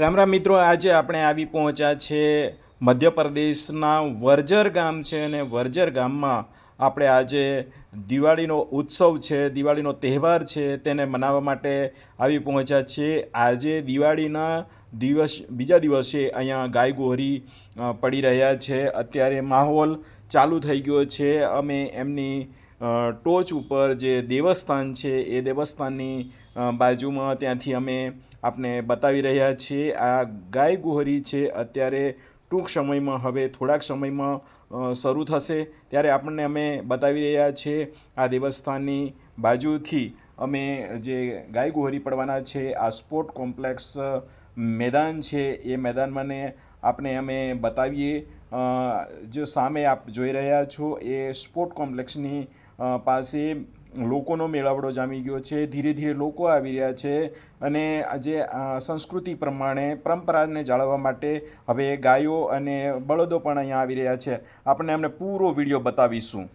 રામ રામ મિત્રો, આજે આપણે આવી પહોંચ્યા છે મધ્યપ્રદેશના વર્જર ગામ છે અને વર્જર ગામમાં આપણે આજે દિવાળીનો ઉત્સવ છે, દિવાળીનો તહેવાર છે તેને મનાવવા માટે આવી પહોંચ્યા છીએ। આજે દિવાળીના બીજા દિવસે અહીંયા ગાય ગોહરી પડી રહ્યા છે। અત્યારે માહોલ ચાલુ થઈ ગયો છે। અમે એમની ટોચ ઉપર જે દેવસ્થાન છે એ દેવસ્થાનની બાજુમાં ત્યાંથી અમે આપને બતાવી રહ્યા છીએ। આ ગાય ગોહરી છે અત્યારે ટૂંક સમયમાં, હવે થોડાક સમયમાં શરૂ થશે ત્યારે આપણને અમે બતાવી રહ્યા છીએ। આ દેવસ્થાનની બાજુથી અમે જે ગાય ગોહરી પડવાના છે આ સ્પોર્ટ કોમ્પ્લેક્સ મેદાન છે એ મેદાનમાં આપણે અમે બતાવીએ। જો સામે આપ જોઈ રહ્યા છો એ સ્પોર્ટ કોમ્પ્લેક્સની પાસે લોકોનો મેળાવડો જામી ગયો છે। ધીરે ધીરે લોકો આવી રહ્યા છે અને આજે સંસ્કૃતિ પ્રમાણે પરંપરાને જાળવવા માટે હવે ગાયો અને બળદો પણ અહીંયા આવી રહ્યા છે। આપણે અમને પૂરો વિડીયો બતાવીશું।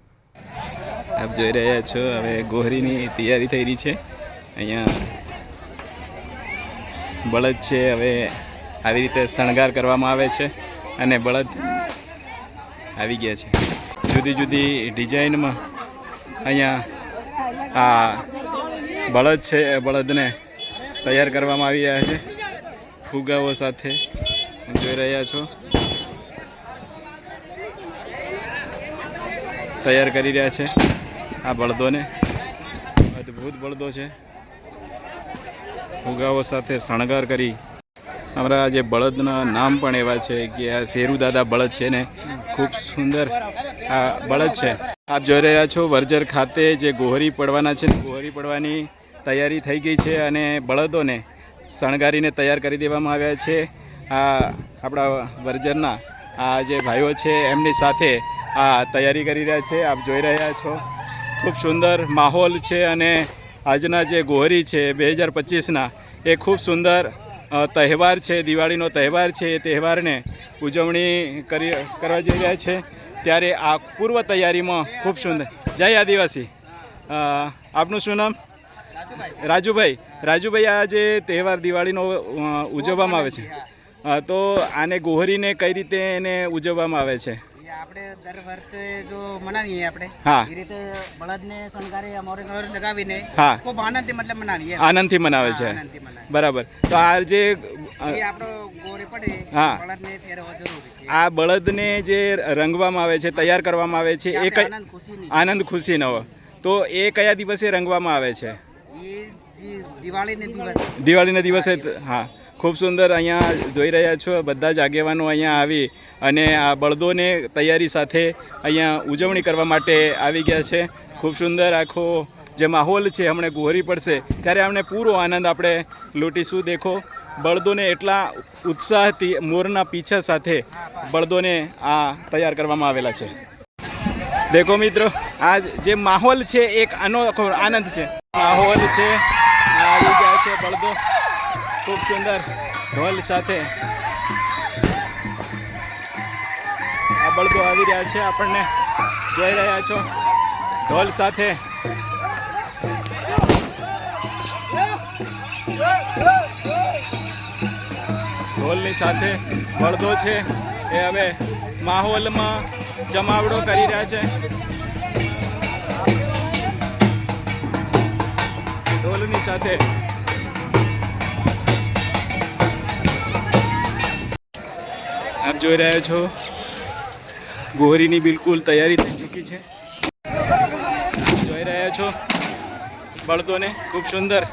આપ જોઈ રહ્યા છો હવે ગોહરીની તૈયારી થઈ રહી છે। અહીંયા બળદ છે, હવે આવી રીતે શણગાર કરવામાં આવે છે અને બળદ આવી ગયા છે જુદી જુદી ડિઝાઇનમાં। અહીંયા આ બળદ છે, બળદને તૈયાર કરવામાં આવી રહ્યા છે ફુગાઓ સાથે, જોઈ રહ્યા છો તૈયાર કરી રહ્યા છે આ બળદોને। અદ્ભુત બળદો છે, ફુગાઓ સાથે શણગાર કરી। અમારા જે બળદના નામ પણ એવા છે કે આ શેરુ દાદા બળદ છે ને, ખૂબ સુંદર આ બળદ છે। આપ જોઈ રહ્યા છો વર્જર ખાતે જે ગોહરી પડવાના છે, ગોહરી પડવાની તૈયારી થઈ ગઈ છે અને બળદોને શણગારીને તૈયાર કરી દેવામાં આવ્યા છે। આ આપણા વર્જરના આ જે ભાઈઓ છે એમની સાથે આ તૈયારી કરી રહ્યા છે, આપ જોઈ રહ્યા છો। ખૂબ સુંદર માહોલ છે અને આજના જે ગોહરી છે 2025ના એ ખૂબ સુંદર તહેવાર છે, દિવાળીનો તહેવાર છે। એ તહેવારને ઉજવણી કરવા જઈ રહ્યા છે ત્યારે આ પૂર્વ તૈયારીમાં ખૂબ સુંદર। જય આદિવાસી। આપનું શું નામ? રાજુભાઈ। રાજુભાઈ, આ જે તહેવાર દિવાળીનો ઉજવવામાં આવે છે તો આને ગોહરીને કઈ રીતે એને ઉજવવામાં આવે છે? આપણે દર વર્ષે જો મનાવીએ આપણે એ રીતે બળદને શણગારી મોરે લગાવીને ખૂબ આનંદથી મતલબ મનાવીએ, આનંદથી મનાવે છે। બરાબર। તો આ જે આપણો ગોરી પડે બળદને ફેરવવો જરૂરી છે। આ બળદને જે રંગવામાં આવે છે, તૈયાર કરવામાં આવે છે, એ કઈ આનંદ ખુશીનો, તો એ કયા દિવસે રંગવામાં આવે છે? દિવાળીના દિવસે। હા, ખૂબ સુંદર। અહીંયા જોઈ રહ્યા છો બધા જ આગેવાનો અહીંયા આવી અને આ બળદોને તૈયારી સાથે અહીંયા ઉજવણી કરવા માટે આવી ગયા છે। ખૂબ સુંદર આખો જે માહોલ છે, હમણાં ગોહરી પડશે ત્યારે અમને પૂરો આનંદ આપણે લૂંટીશું। દેખો બળદોને એટલા ઉત્સાહથી મોરના પીછા સાથે બળદોને આ તૈયાર કરવામાં આવેલા છે। દેખો મિત્રો, આ જે માહોલ છે એક અનોખો આનંદ છે, માહોલ છે। આવી ગયા છે બળદો ખૂબ સુંદર ઢોલ સાથે, આ બળદો આવી રહ્યા છે, આપણને જોઈ રહ્યા છો ઢોલ સાથે। ઢોલની સાથે બળદો છે એ હવે માહોલમાં જમાવડો કરી રહ્યા છે। ઢોલની સાથે આપ જોઈ રહ્યા છો ગોહરીની બિલકુલ તૈયારી થઈ ચૂકી છે। જોઈ રહ્યા છો બળદોને ખૂબ સુંદર।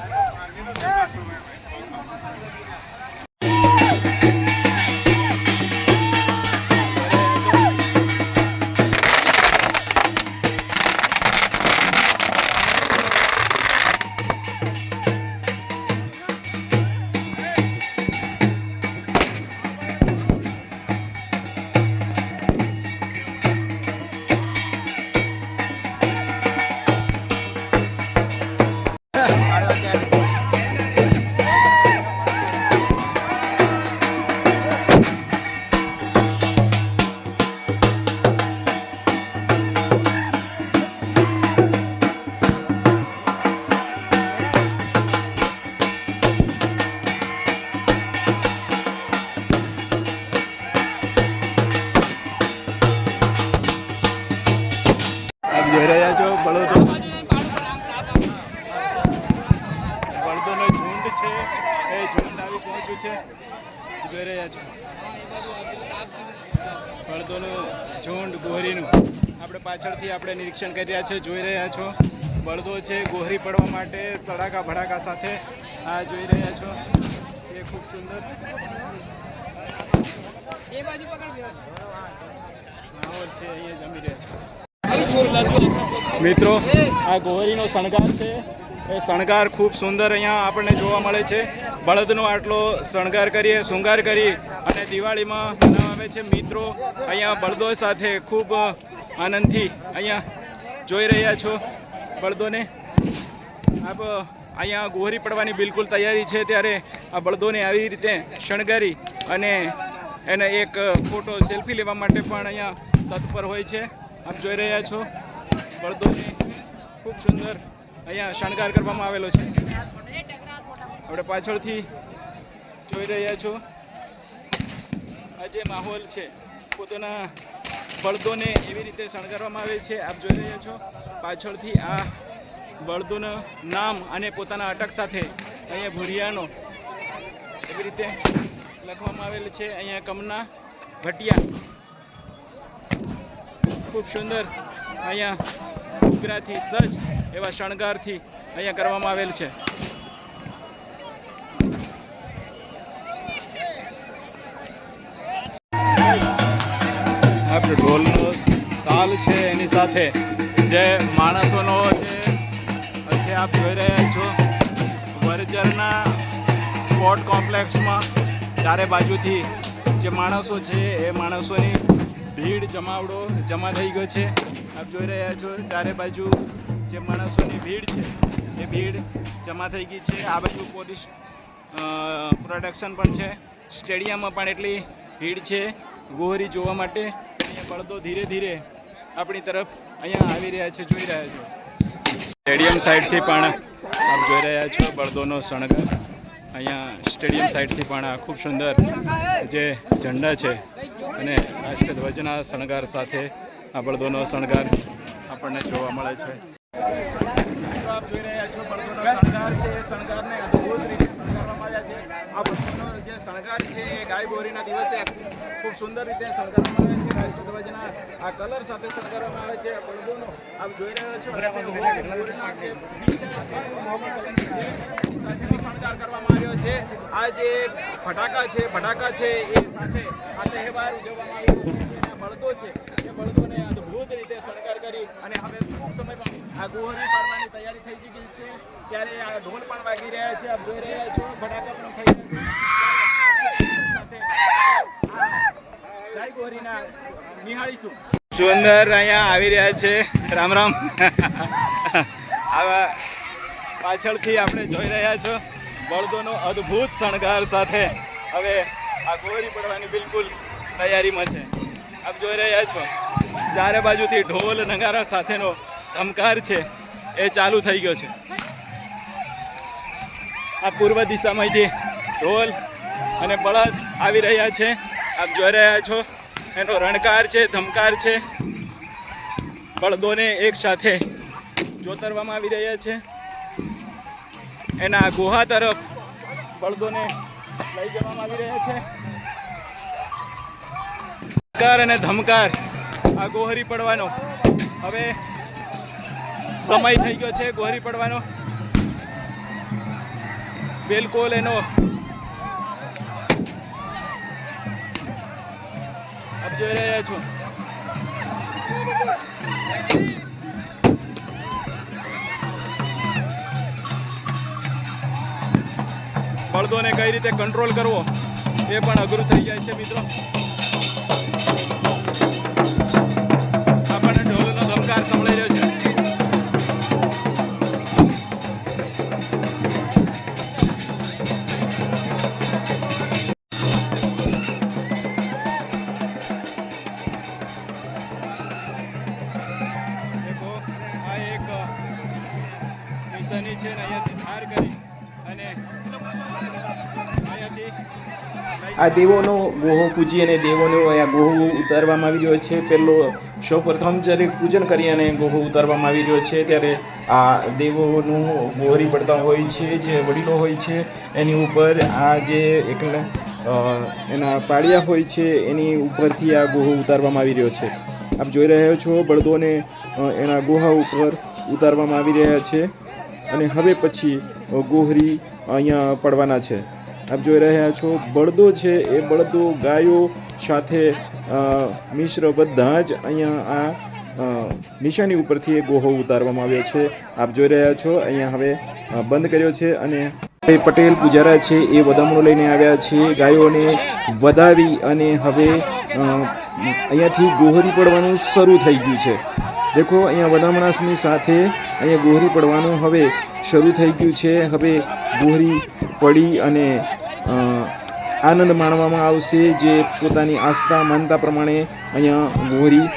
રાખ્યું છે, જોઈ રહ્યા છો બળદોનું ઝુંડ ગોહરીનું આપણે પાછળથી આપણે નિરીક્ષણ કરી રહ્યા છે, જોઈ રહ્યા છો બળદો છે ગોહરી પડવા માટે તડાકા ભડાકા સાથે આ જોઈ રહ્યા છો એ ખૂબ સુંદર માહોલ છે, અહીંયા જમી રહ્યા છે મિત્રો। આ ગોહરીનો શણગાર છે, એ શણગાર ખૂબ સુંદર અહીંયા આપણને જોવા મળે છે। બળદનો આટલો શણગાર કરીએ, શૃંગાર કરી અને દિવાળીમાં મનાવે છે મિત્રો। અહીંયા બળદો સાથે ખૂબ આનંદથી અહીંયા જોઈ રહ્યા છો બળદોને। આપ અહીંયા ગોહરી પડવાની બિલકુલ તૈયારી છે, ત્યારે આ બળદોને આવી રીતે શણગારી અને એને એક ફોટો સેલ્ફી લેવા માટે પણ અહીંયા તત્પર હોય છે। આપ જોઈ રહ્યા છો બળદોને ખૂબ સુંદર અહીંયા શણગાર કરવામાં આવેલો છે। આપણે પાછળથી જોઈ રહ્યા છો આ જે માહોલ છે, પોતાના બળદોને એવી રીતે શણગારવામાં આવે છે। આપ જોઈ રહ્યા છો પાછળથી આ બળદોનું નામ અને પોતાના અટક સાથે અહીંયા ભુરિયાનો એવી રીતે લખવામાં આવેલ છે। અહીંયા કમના ભટિયા ખૂબ સુંદર અહીંયા ઉગરાથી સજ્જ એવા શણગારથી અહીંયા કરવામાં આવેલ છે। આપણે ઢોલનો તાલ છે, એની સાથે જે માણસોનો છે આપ જોઈ રહ્યા છો વરજરના સ્પોર્ટ કોમ્પ્લેક્સમાં ચારે બાજુથી જે માણસો છે એ માણસોની ભીડ જમાવડો જમા થઈ ગયો છે। આપ જોઈ રહ્યા છો ચારે બાજુ જે માણસોની ભીડ છે એ ભીડ જમા થઈ ગઈ છે। આ બાજુ પોલીસ પ્રોટેક્શન પણ છે, સ્ટેડિયમમાં પણ એટલી ભીડ છે ગોહરી જોવા માટે। અહીંયા બળદો ધીરે ધીરે આપણી તરફ અહીંયા આવી રહ્યા છે, જોઈ રહ્યા છો સ્ટેડિયમ સાઈડથી પણ આપ જોઈ રહ્યા છો બળદોનો શણગાર। અહીંયા સ્ટેડિયમ સાઈડથી પણ આ ખૂબ સુંદર જે ઝંડા છે અને રાષ્ટ્રધ્વજના શણગાર સાથે આ બળદોનો શણગાર આપણને જોવા મળે છે। આપ જોઈ રહ્યા છો બળદોનો શણગાર છે, એ શણગારને અદ્ભુત રીતે શણગારવામાં આવ્યા છે। આ બળદોનો જે શણગાર છે એ ગાય ગોહરીના દિવસે ખૂબ સુંદર રીતે શણગારવામાં આવે છે, રાષ્ટ્રધ્વજના આ કલર સાથે શણગારવામાં આવે છે। બળદોનો આપ જોઈ રહ્યા છો શણગાર કરવામાં આવ્યો છે। આ જે ફટાકા છે એ સાથે આ તહેવાર ઉજવવામાં આવ્યો છે। બળદો છે એ બળદોને અદ્ભુત રીતે શણગાર કરી અને હવે ટૂંક સમયમાં આ ગોહરી પાડવાની તૈયારી થઈ ચૂકી છે, ત્યારે આ ઢોલ પણ વાગી રહ્યા છે, આપ જોઈ રહ્યા છો ફટાકા પણ થઈ રહ્યા છે। ગાય ગોહરીના નિહાળીશું સુંદર અહીંયા આવી રહ્યા છે। રામ રામ આવા પાછળથી આપણે જોઈ રહ્યા છો બળદોનો અદ્ભુત શણગાર સાથે હવે આ ગોહરી પડવાની બિલકુલ તૈયારીમાં છે। આપ જોઈ રહ્યા છો ચારે બાજુથી ઢોલ નગારા સાથેનો ધમકાર છે એ ચાલુ થઈ ગયો છે। આ પૂર્વ દિશામાંથી ઢોલ અને બળદ આવી રહ્યા છે, આપ જોઈ રહ્યા છો એનો રણકાર છે, ધમકાર છે। બળદોને એક સાથે જોતરવામાં આવી રહ્યા છે, એના ગુહા તરફ બળદોને લઈ જવામાં આવી રહ્યા છે। ધમકાર અને ધમકાર આ ગોહરી પડવાનો હવે સમય થઈ ગયો છે, ગોહરી પડવાનો બિલકુલ એનો આપ જોઈ રહ્યા છો બળદોને કઈ રીતે કંટ્રોલ કરવો એ પણ અઘરું થઈ જાય છે મિત્રો। આપણને ઢોલનો ધમકાર સંભળાઈ રહ્યો છે। દેખો આ એક નિશાની છે ને અહીંયાથી ધાર કરી અને અહીંયાથી લઈ આ દેવોનો ગોહો પૂજી અને દેવોનો આ ગોહો ઉતારવામાં આવી રહ્યો છે. પહેલો સૌપ્રથમ જ્યારે પૂજન કરી અને ગોહો ઉતારવામાં આવી રહ્યો છે ત્યારે આ દેવોનું ગોહરી પડતા હોય છે, જે વડીલો હોય છે એની ઉપર આ જે એકલા એના પાળિયા હોય છે એની ઉપરથી આ ગોહો ઉતારવામાં આવી રહ્યો છે. આપ જોઈ રહ્યા છો બળદોને એના ગોહા ઉપર ઉતારવામાં આવી રહ્યા છે અને હવે પછી ગોહરી અહીંયા પડવાના છે. આપ જોઈ રહ્યા છો બળદો છે એ બળદો ગાયો સાથે મિશ્ર બધા જ અહીંયા આ નિશાની ઉપરથી એ ગોહો ઉતારવામાં આવ્યો છે. આપ જોઈ રહ્યા છો અહીંયા હવે બંધ કર્યો છે અને પટેલ પૂજારા છે એ વધામણો લઈને આવ્યા છે. ગાયોને વધાવી અને હવે અહીંયાથી ગોહરી પડવાનું શરૂ થઈ ગયું છે. દેખો અહીંયા વધામણાની સાથે અહીંયા ગોહરી પડવાનું હવે શરૂ થઈ ગયું છે. હવે ગોહરી પડી અને આનંદ માણવામાં આવશે. જે પોતાની આસ્થા માનતા પ્રમાણે અહીંયા ગોહરી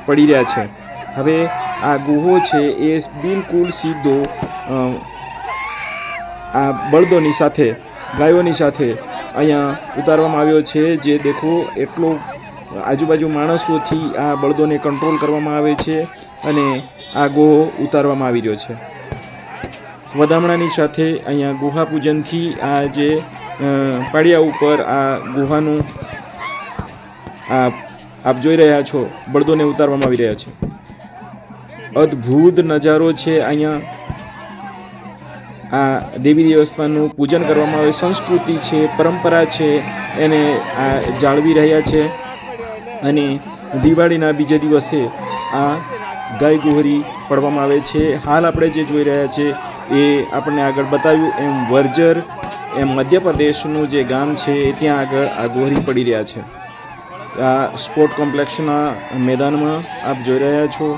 પડી રહ્યા છે. હવે આ ગોહો છે એ બિલકુલ સીધો આ બળદોની સાથે ગાયોની સાથે અહીંયા ઉતારવામાં આવ્યો છે. જે દેખો એટલો આજુબાજુ માણસોથી આ બળદોને કંટ્રોલ કરવામાં આવે છે અને આ ગોહો ઉતારવામાં આવી રહ્યો છે. વધામણાની સાથે અહીંયા ગુહા પૂજનથી આ જે પાળિયા ઉપર આ ગુહાનું આપ જોઈ રહ્યા છો બળદોને ઉતારવામાં આવી રહ્યા છે. અદ્ભુત નજારો છે. અહીંયા આ દેવી દેવસ્થાનનું પૂજન કરવામાં આવે, સંસ્કૃતિ છે, પરંપરા છે એને આ જાળવી રહ્યા છે અને દિવાળીના બીજા દિવસે આ ગાય ગોહરી પડવામાં આવે છે. હાલ આપણે જે જોઈ રહ્યા છે એ આપણને આગળ બતાવ્યું એમ વર્જર એમ મધ્યપ્રદેશનું જે ગામ છે ત્યાં આગળ આ ગોહરી પડી રહ્યા છે. આ સ્પોર્ટ કોમ્પ્લેક્સના મેદાનમાં આપ જોઈ રહ્યા છો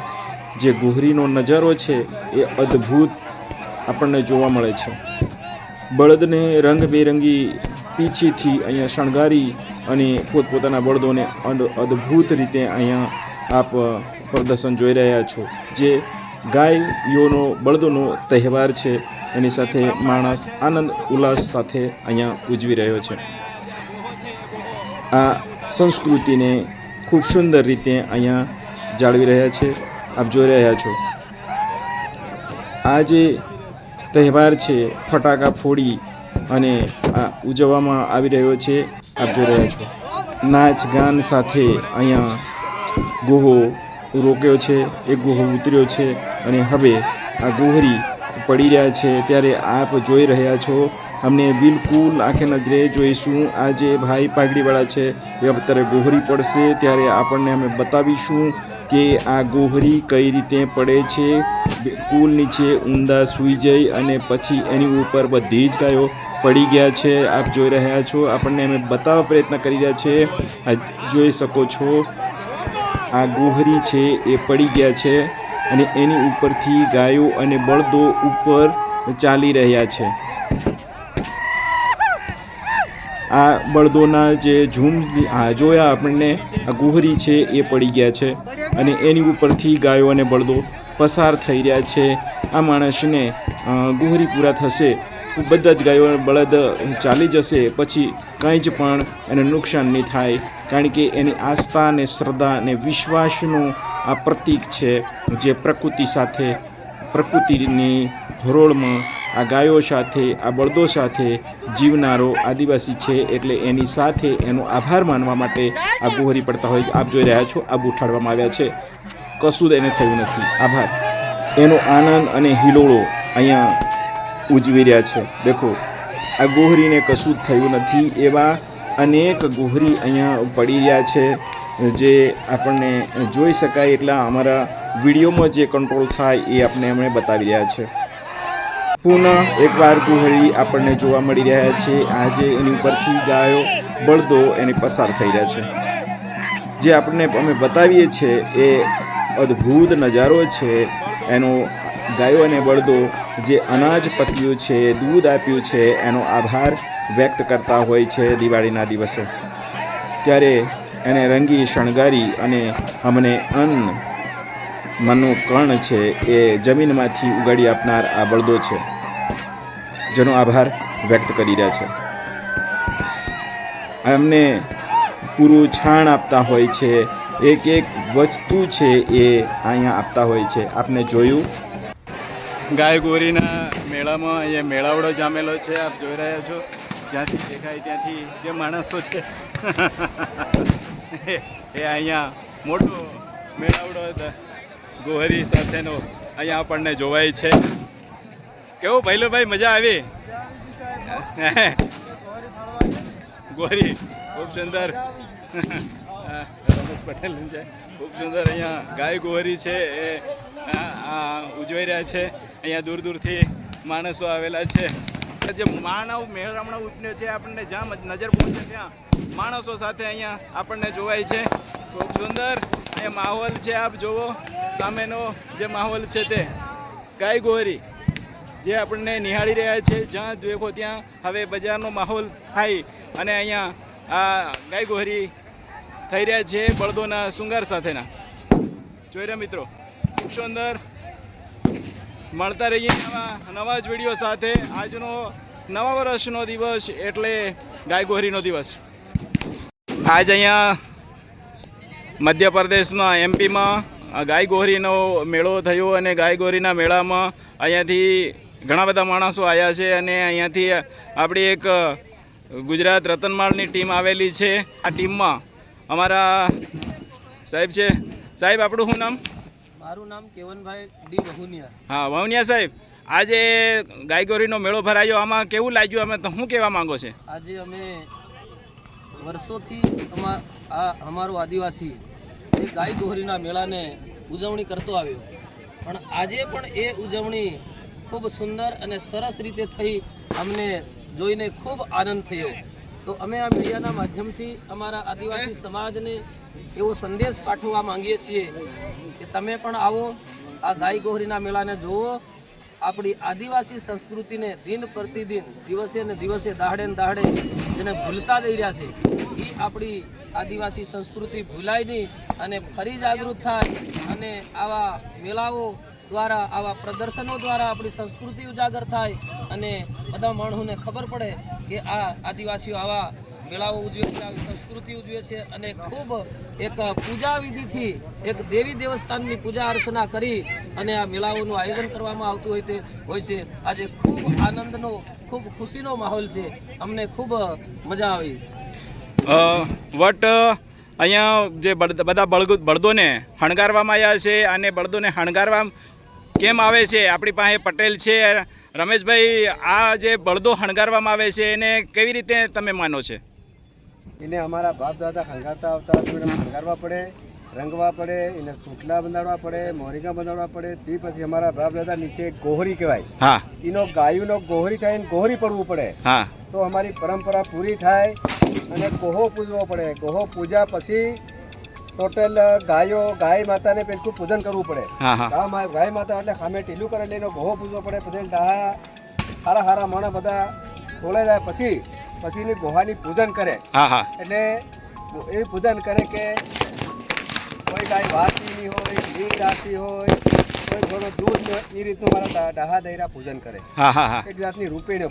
જે ગોહરીનો નજારો છે એ અદ્ભુત આપણને જોવા મળે છે. બળદને રંગબેરંગી પીંછીથી અહીંયા શણગારી અને પોતપોતાના બળદોને અદ્ભુત રીતે અહીંયા આપ પ્રદર્શન જોઈ રહ્યા છો. જે ગાયોનો બળદોનો તહેવાર છે એની સાથે માણસ આનંદ ઉલ્લાસ સાથે અહીંયા ઉજવી રહ્યો છે. આ સંસ્કૃતિને ખૂબ સુંદર રીતે અહીંયા જાળવી રહ્યા છે. આપ જોઈ રહ્યા છો આ જે તહેવાર છે ફટાકા ફોડી અને આ ઉજવવામાં આવી રહ્યો છે. આપ જોઈ રહ્યા છો નાચ ગાન સાથે અહીંયા ગોહો રોક્યો છે, એક ગોહો ઉતર્યો છે અને હવે આ ગોહરી પડી રહ્યા છે. ત્યારે આપ જોઈ રહ્યા છો અમને બિલકુલ આંખે નજરે જોઈશું. આ જે ભાઈ પાઘડીવાળા છે એ અત્યારે ગોહરી પડશે ત્યારે આપણને અમે બતાવીશું કે આ ગોહરી કઈ રીતે પડે છે. બિલકુલ નીચે ઊંડા સૂઈ જઈ અને પછી એની ઉપર બધી જ ગાયો પડી ગયા છે. આપ જોઈ રહ્યા છો આપણને અમે બતાવવા પ્રયત્ન કરી રહ્યા છે. આ જોઈ શકો છો આ ગોહરી છે એ પડી ગયા છે અને એની ઉપરથી ગાયો અને બળદો ઉપર ચાલી રહ્યા છે. આ બળદોના જે ઝૂમ જોયા આપણને આ ગોહરી છે એ પડી ગયા છે અને એની ઉપરથી ગાયો અને બળદો પસાર થઈ રહ્યા છે. આ માણસને ગોહરી પૂરા થશે બધા જ ગાયો અને બળદ ચાલી જશે પછી કંઈ જ પણ એને નુકસાન નહીં થાય, કારણ કે એની આસ્થા અને શ્રદ્ધા અને વિશ્વાસનું આ પ્રતીક છે. જે પ્રકૃતિ સાથે પ્રકૃતિની હરોળમાં આ ગાયો સાથે આ બળદો સાથે જીવનારો આદિવાસી છે એટલે એની સાથે એનો આભાર માનવા માટે આ ગોહરી પડતા હોય. આપ જોઈ રહ્યા છો આ ઉઠાડવામાં આવ્યા છે, કશું જ એને થયું નથી. આભાર. એનો આનંદ અને હિલોળો અહીંયા ઉજવી રહ્યા છે. દેખો આ ગોહરીને કશું જ થયું નથી. એવા અનેક ગોહરી અહીંયા પડી રહ્યા છે જે આપણને જોઈ શકાય એટલા અમારા વિડીયોમાં જે કંટ્રોલ થાય એ આપણે અમે બતાવી રહ્યા છે. પુનઃ એકવાર ગોહરી આપણને જોવા મળી રહ્યા છે. આજે એની ઉપરથી ગાયો બળદો એની પસાર થઈ રહ્યા છે. જે આપણને અમે બતાવીએ છીએ એ અદ્ભુત નજારો છે એનો. ગાયો અને બળદો જે અનાજ પત્યું છે, દૂધ આપ્યું છે, એનો આભાર વ્યક્ત કરતા હોય છે દિવાળીના દિવસે. ત્યારે એને રંગી શણગારી અને અમને અન્ન મનનું કર્ણ છે એ જમીનમાંથી ઉગાડી આપનાર આ બળદો છે જેનો આભાર વ્યક્ત કરી રહ્યા છે. એમને પૂરું છાણ આપતા હોય છે, એક એક વસ્તુ છે એ અહીંયા આપતા હોય છે. આપને જોયું ગાય ગોરીના મેળામાં અહીંયા મેળાવડો જામેલો છે, આપ જોઈ રહ્યા છો. જ્યાંથી દેખાય ત્યાંથી જે માણસો છે એ અહીંયા મોટો મેળાવડો ગોહરી સાથેનો અહીંયા આપણને જોવાય છે. કેવું ભાઈ મજા આવી? ગોરી ખૂબ સુંદર. રમેશ પટેલ છે, ખૂબ સુંદર. અહીંયા ગાય ગોહરી છે એ ઉજવાઈ રહ્યા છે. અહીંયા દૂર દૂરથી માણસો આવેલા છે. જે માનવ મેળામણો ઉપન્યો છે, આપણને જ્યાં નજર પહોંચે ત્યાં માણસો સાથે અહીંયા આપણને જોવાય છે. ખૂબ સુંદર અહીંયા માહોલ છે. આપ જુઓ સામેનો જે માહોલ છે તે ગાય ગોહરી જે આપણને નિહાળી રહ્યા છે. જ્યાં દેખો ત્યાં હવે બજારનો માહોલ થાય અને અહીંયા આ ગાય ગોહરી થઈ રહ્યા છે બળદોના શૃંગાર સાથેના. જોઈ રહ્યા મિત્રો, ખૂબ સુંદર. મળતા રહીએ નવા જ વિડીયો સાથે. આજનો નવા વર્ષનો દિવસ એટલે ગાય ગોહરીનો દિવસ. આજ અહીંયા મધ્યપ્રદેશમાં એમપીમાં ગાય ગોહરીનો મેળો થયો અને ગાય ગોહરીના મેળામાં અહીંયાથી ઘણા બધા માણસો આવ્યા છે અને અહીંયાથી આપણી એક ગુજરાત રતનમાળની ટીમ આવેલી છે. આ ટીમમાં અમારા સાહેબ છે. સાહેબ, આપણું શું નામ? મારું નામ કેવનભાઈ ડી વહુનિયા. હા, વહુનિયા સાહેબ, આજે ગાય ગોરીનો મેળો ભરાયો, આમાં કેવું લાગ્યું? અમે તો શું કહેવા માંગો છે? આજે અમે વર્ષોથી અમારો આદિવાસી એ ગાય ગોહરીના મેળાને ઉજવણી કરતો આવ્યો, પણ આજે પણ એ ઉજવણી ખૂબ સુંદર અને સરસ રીતે થઈ. અમને જોઈને ખૂબ આનંદ થયો. તો અમે આ મીડિયાના માધ્યમથી અમારા આદિવાસી સમાજને એવો સંદેશ પાઠવવા માંગીએ છીએ કે તમે પણ આવો, આ ગાય ગોહરીના મેળાને જુઓ. આપણી આદિવાસી સંસ્કૃતિને દિન પ્રતિદિન, દિવસે ને દિવસે, દાહડે ને દાહડે જેને ભૂલતા જઈ રહ્યા છે, એ આપણી આદિવાસી સંસ્કૃતિ ભૂલાય નહીં અને ફરી જાગૃત થાય અને આવા મેળાઓ દ્વારા, આવા પ્રદર્શનો દ્વારા આપણી સંસ્કૃતિ ઉજાગર થાય અને બધા માણસોને ખબર પડે કે આ આદિવાસીઓ આવા મેળાઓ ઉજવે છે, આવી સંસ્કૃતિ ઉજવે છે અને ખૂબ એક પૂજા વિધિથી, એક દેવી દેવસ્થાનની પૂજા અર્ચના કરી અને આ મેળાઓનું આયોજન કરવામાં આવતું હોય છે. આજે ખૂબ આનંદનો, ખૂબ ખુશીનો માહોલ છે. અમને ખૂબ મજા આવી. અહીંયા જે બધા બળદોને શણગારવામાં આવ્યા છે અને બળદોને શણગારવા કેમ આવે છે? આપણી પાસે પટેલ છે. રમેશભાઈ, આ જે બળદો શણગારવામાં આવે છે એને કેવી રીતે તમે માનો છે? એને અમારા બાપ દાદા શણગારતા આવતા હતા, એને શણગારવા પડે, રંગવા પડે, એને સૂટલા બંધાડવા પડે, મોરિંગા બંધાડવા પડે. તે પછી અમારા બાપ દાદા નીચે ગોહરી કહેવાય. હા, એનો ગાયુંનો ગોહરી થાય ને ગોહરી પડવું પડે. હા, તો અમારી પરંપરા પૂરી થાય અને ગોહો પૂજવો પડે. ગોહો પૂજા પછી ટોટલ ગાય માતાને પેલું પૂજન કરવું પડે. ગાય માતા એટલે સામે ટીલું કરે એટલે એનો ગોહો પૂજવો પડે. પછી ડાહા હારા માણસ બધા બોલાઈ જાય પછી એની ગોહાની પૂજન કરે. એટલે એ પૂજન કરે કે કોઈ ગાય વાતી નહીં હોય, ઘી રાતી હોય, કોઈ ઘણો દૂધ એ રીતનું મારા ડાહા દૈરા પૂજન કરે. એક જાતની રૂપેણ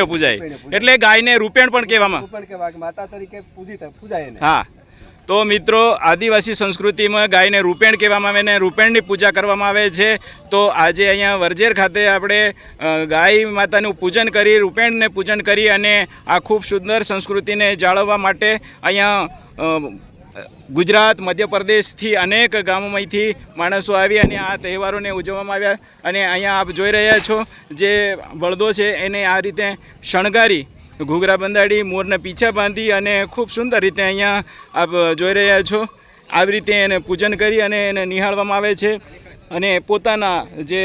પૂજાય. એટલે ગાયને રૂપેણ પણ કહેવામાં, રૂપેણ કહેવાય, માતા તરીકે પૂજાય એને. હા, તો મિત્રો, આદિવાસી સંસ્કૃતિમાં ગાયને રૂપેણ કહેવામાં આવે ને રૂપેણની પૂજા કરવામાં આવે છે. તો આજે અહીંયા વરજેર ખાતે આપણે ગાય માતાનું પૂજન કરી, રૂપેણને પૂજન કરી અને આ ખૂબ સુંદર સંસ્કૃતિને જાળવવા માટે અહીંયા ગુજરાત, મધ્યપ્રદેશથી અનેક ગામોમાંથી માણસો આવી અને આ તહેવારોને ઉજવવામાં આવ્યા. અને અહીંયા આપ જોઈ રહ્યા છો જે બળદો છે એને આ રીતે શણગારી, ઘૂઘરા બંધાડી, મોરને પીછા બાંધી અને ખૂબ સુંદર રીતે અહીંયા આપ જોઈ રહ્યા છો. આવી રીતે એને પૂજન કરી અને એને નિહાળવામાં આવે છે અને પોતાના જે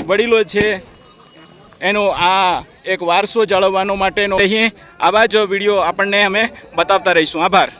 વડીલો છે એનો આ એક વારસો જાળવવાનો માટેનો અહીં આવા જ વિડીયો આપણને અમે બતાવતા રહીશું. આભાર.